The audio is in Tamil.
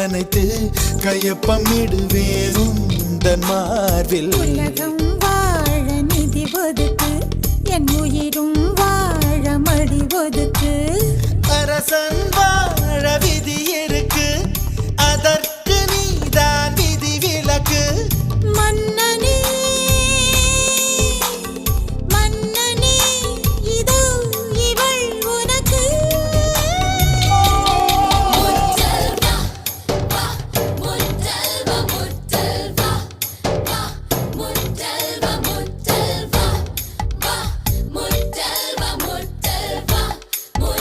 அனைத்து கையொப்பமிடுவேன் உந்தன் மார்பில். உலகம் வாழ நிதி ஒதுக்கு, என் உயிரும் வாழ மடி ஒதுக்கு. அரசன் வாழ விதி